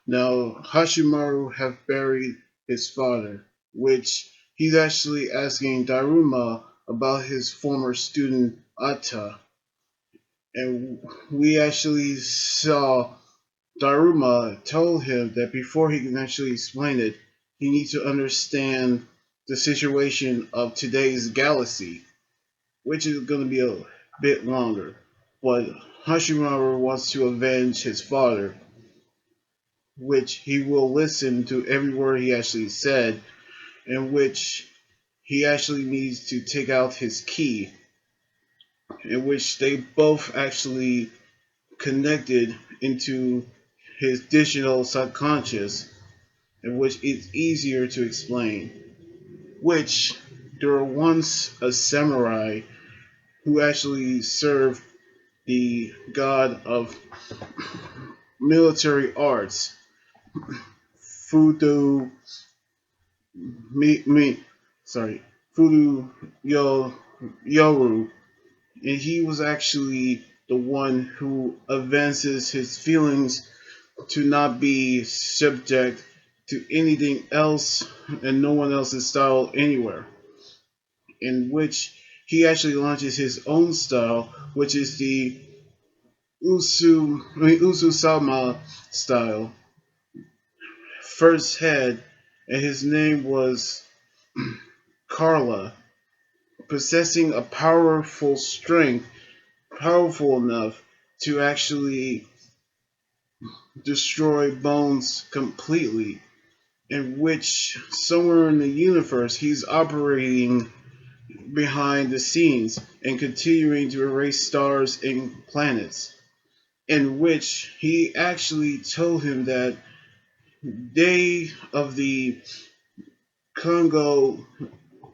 Now, Hachimaru have buried his father, which he's actually asking Daruma about his former student Atta. And we actually saw Daruma told him that before he can actually explain it, he needs to understand the situation of today's galaxy, which is going to be a bit longer. But Hashimaru wants to avenge his father, which he will listen to every word he actually said, in which he actually needs to take out his key, in which they both actually connected into his digital subconscious, in which it's easier to explain. Which there were once a samurai who actually served the god of military arts, Fudo me, me sorry, Fudo Yoru, and he was actually the one who advances his feelings to not be subject to anything else and no one else's style anywhere, in which he actually launches his own style, which is the Usu Sama style, first head, and his name was Carla, possessing a powerful strength, powerful enough to actually destroy Bones completely, in which somewhere in the universe he's operating behind the scenes and continuing to erase stars and planets, in which he actually told him that they of the Congo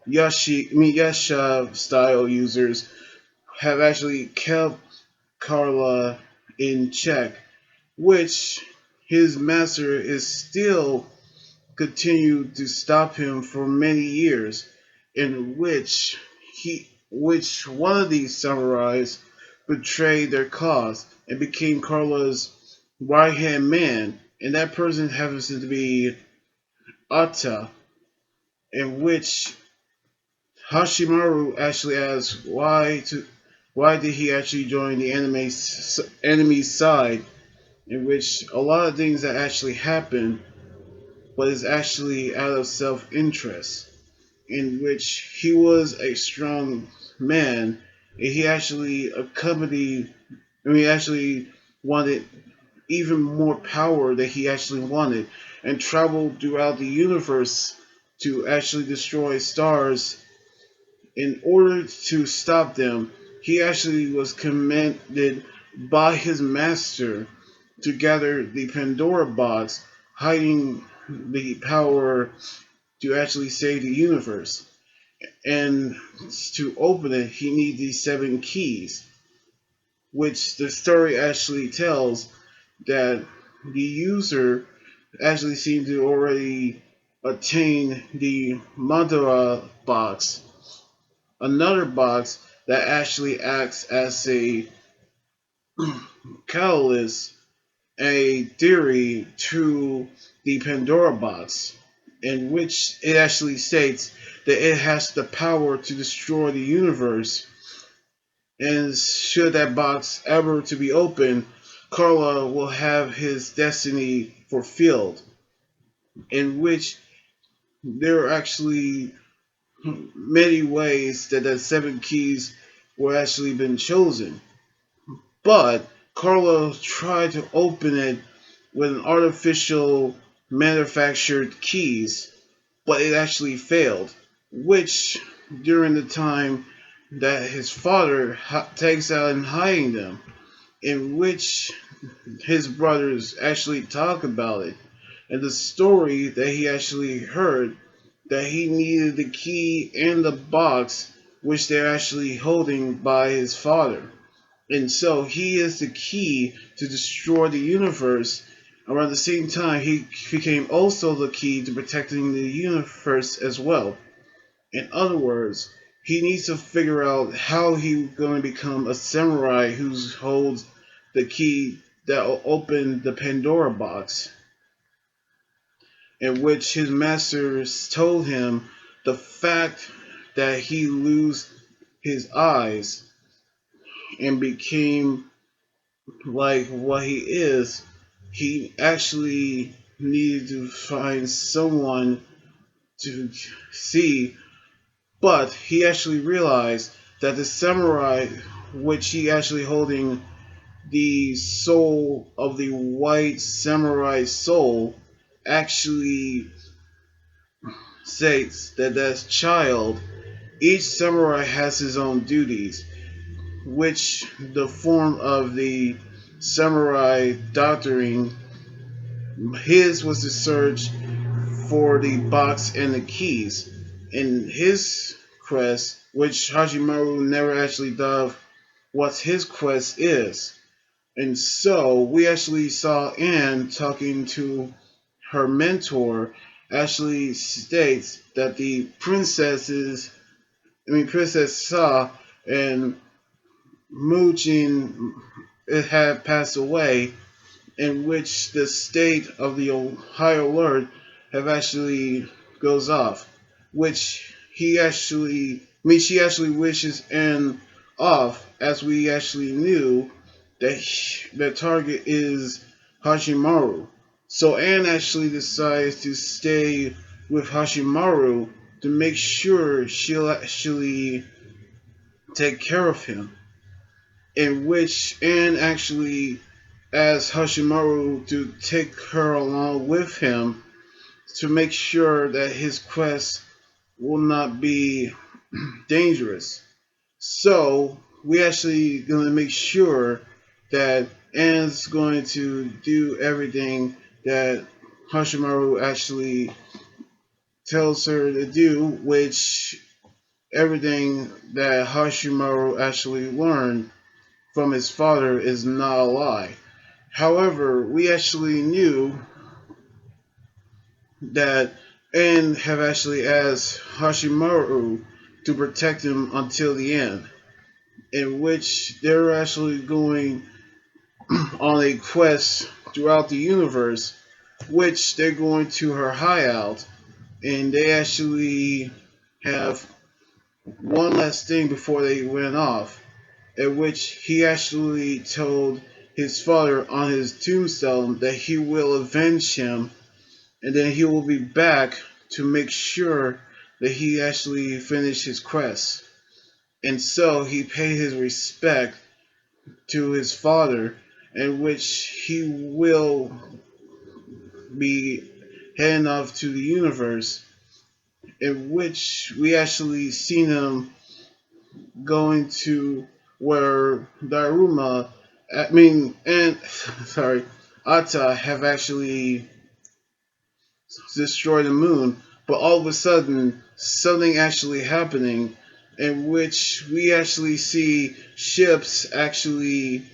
Yasha style users have actually kept Carla in check, which his master is still continued to stop him for many years, in which one of these samurais betrayed their cause and became Carla's right hand man, and that person happens to be Atta, in which Hashimaru actually asks why did he actually join the enemy side, in which a lot of things that actually happen, but is actually out of self interest, in which he was a strong man and he actually accompanied, he actually wanted even more power that he actually wanted and traveled throughout the universe to actually destroy stars. In order to stop them, he actually was commanded by his master to gather the Pandora box, hiding the power to actually save the universe. And to open it, he needs these seven keys, which the story actually tells that the user actually seemed to already attain the Mandara box, another box that actually acts as a catalyst, a theory to the Pandora box, in which it actually states that it has the power to destroy the universe. And should that box ever to be opened, Carla will have his destiny fulfilled. In which there are actually many ways that the seven keys were actually been chosen. But Carlo tried to open it with an artificial manufactured keys, but it actually failed, which during the time that his father takes out and hiding them, in which his brothers actually talk about it, and the story that he actually heard that he needed the key and the box which they're actually holding by his father. And so he is the key to destroy the universe. Around the same time, he became also the key to protecting the universe as well. In other words, he needs to figure out how he's going to become a samurai who holds the key that will open the Pandora box. in which his masters told him the fact that he lose his eyes and became like what he is, he actually needed to find someone to see, but he actually realized that the samurai, which he actually holding the soul of the white samurai soul, actually states that as child, each samurai has his own duties, which the form of the samurai doctoring, his was to search for the box and the keys. In his quest, which Hachimaru never actually thought of what his quest is. And so we actually saw Anne talking to her mentor, actually states that the Princess Sa and Mujin it had passed away, in which the state of the high alert have actually goes off, which she actually wishes N off, as we actually knew that the target is Hachimaru. So Anne actually decides to stay with Hachimaru to make sure she'll actually take care of him, in which Anne actually asks Hashimaru to take her along with him to make sure that his quest will not be dangerous. So we actually gonna make sure that Anne's going to do everything that Hashimaru actually tells her to do, which everything that Hashimaru actually learned from his father is not a lie. However, we actually knew that and have actually asked Hashimaru to protect him until the end, in which they're actually going on a quest throughout the universe, which they're going to her hideout, and they actually have one last thing before they went off, in which he actually told his father on his tombstone that he will avenge him, and then he will be back to make sure that he actually finished his quest. And so he paid his respect to his father, in which he will be heading off to the universe, in which we actually seen him going to where Daruma, and sorry, Atta have actually destroyed the moon, but all of a sudden, something actually happening, in which we actually see ships actually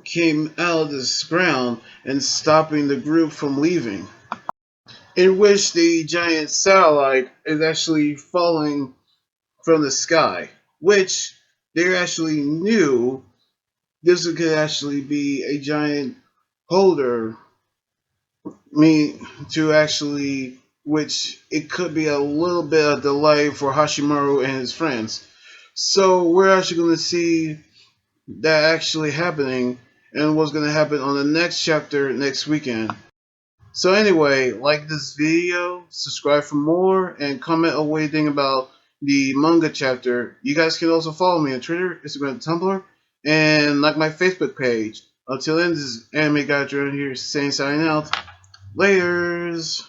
came out of this ground and stopping the group from leaving, in which the giant satellite is actually falling from the sky, which they actually knew this could actually be a giant holder, to actually, which it could be a little bit of delay for Hashimaru and his friends. So we're actually going to see that actually happening and what's going to happen on the next chapter next weekend. So anyway, like this video, subscribe for more, and comment on what you think about the manga chapter. You guys can also follow me on Twitter, Instagram, Tumblr, and like my Facebook page. Until then, this is Anime Guy Jordan here saying signing out. Laters!